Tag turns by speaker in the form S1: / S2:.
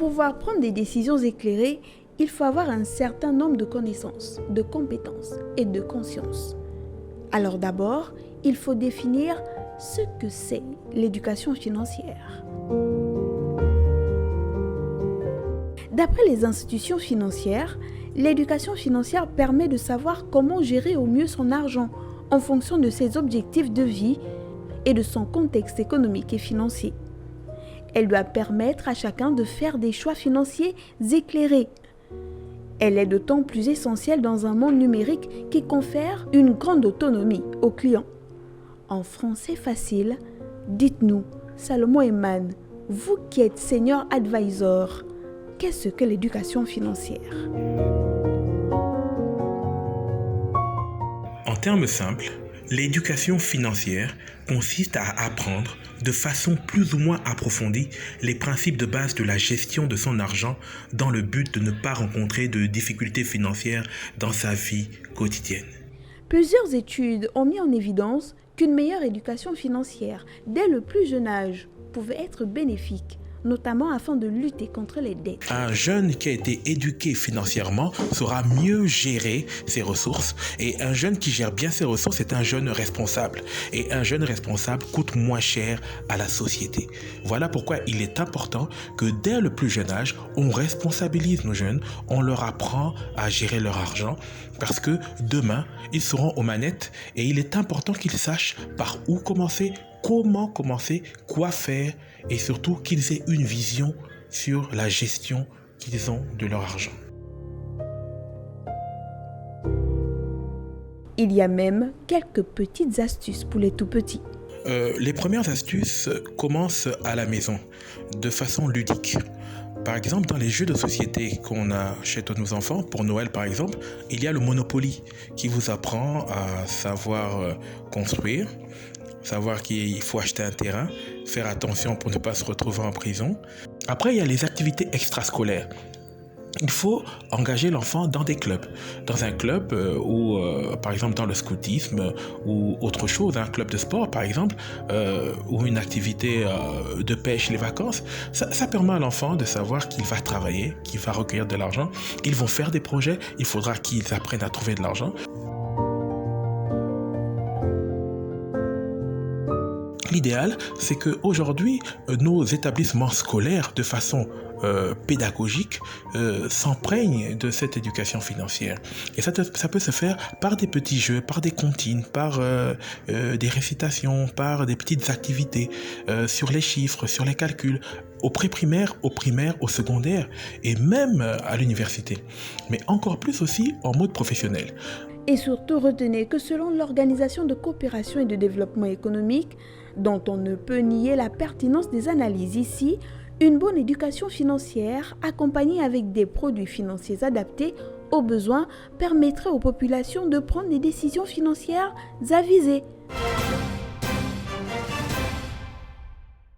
S1: pouvoir prendre des décisions éclairées, il faut avoir un certain nombre de connaissances, de compétences et de conscience. Alors d'abord, il faut définir ce que c'est l'éducation financière. D'après les institutions financières, l'éducation financière permet de savoir comment gérer au mieux son argent en fonction de ses objectifs de vie et de son contexte économique et financier. Elle doit permettre à chacun de faire des choix financiers éclairés. Elle est d'autant plus essentielle dans un monde numérique qui confère une grande autonomie aux clients. En français facile, dites-nous, Salomon Eman, vous qui êtes senior advisor, qu'est-ce que l'éducation financière?
S2: En termes simples, l'éducation financière consiste à apprendre de façon plus ou moins approfondie les principes de base de la gestion de son argent dans le but de ne pas rencontrer de difficultés financières dans sa vie quotidienne.
S1: Plusieurs études ont mis en évidence qu'une meilleure éducation financière dès le plus jeune âge pouvait être bénéfique, notamment afin de lutter contre les dettes.
S2: Un jeune qui a été éduqué financièrement saura mieux gérer ses ressources, et un jeune qui gère bien ses ressources est un jeune responsable, et un jeune responsable coûte moins cher à la société. Voilà pourquoi il est important que dès le plus jeune âge, on responsabilise nos jeunes, on leur apprend à gérer leur argent, parce que demain, ils seront aux manettes et il est important qu'ils sachent par où commencer, comment commencer, quoi faire et surtout qu'ils aient une vision sur la gestion qu'ils ont de leur argent.
S1: Il y a même quelques petites astuces pour les tout-petits.
S2: Les premières astuces commencent à la maison, de façon ludique. Par exemple, dans les jeux de société qu'on a chez tous nos enfants, pour Noël par exemple, il y a le Monopoly qui vous apprend à savoir construire, savoir qu'il faut acheter un terrain, faire attention pour ne pas se retrouver en prison. Après, il y a les activités extrascolaires. Il faut engager l'enfant dans des clubs. Dans un club ou par exemple dans le scoutisme ou autre chose, un club de sport par exemple, ou une activité de pêche les vacances, ça permet à l'enfant de savoir qu'il va travailler, qu'il va recueillir de l'argent, qu'ils vont faire des projets, il faudra qu'ils apprennent à trouver de l'argent. L'idéal, c'est qu'aujourd'hui, nos établissements scolaires, de façon pédagogique, s'imprègnent de cette éducation financière. Et ça peut se faire par des petits jeux, par des comptines, par des récitations, par des petites activités sur les chiffres, sur les calculs, au pré-primaire, au primaire, au secondaire et même à l'université. Mais encore plus aussi en mode professionnel.
S1: Et surtout, retenez que selon l'Organisation de coopération et de développement économique, dont on ne peut nier la pertinence des analyses ici, une bonne éducation financière accompagnée avec des produits financiers adaptés aux besoins permettrait aux populations de prendre des décisions financières avisées.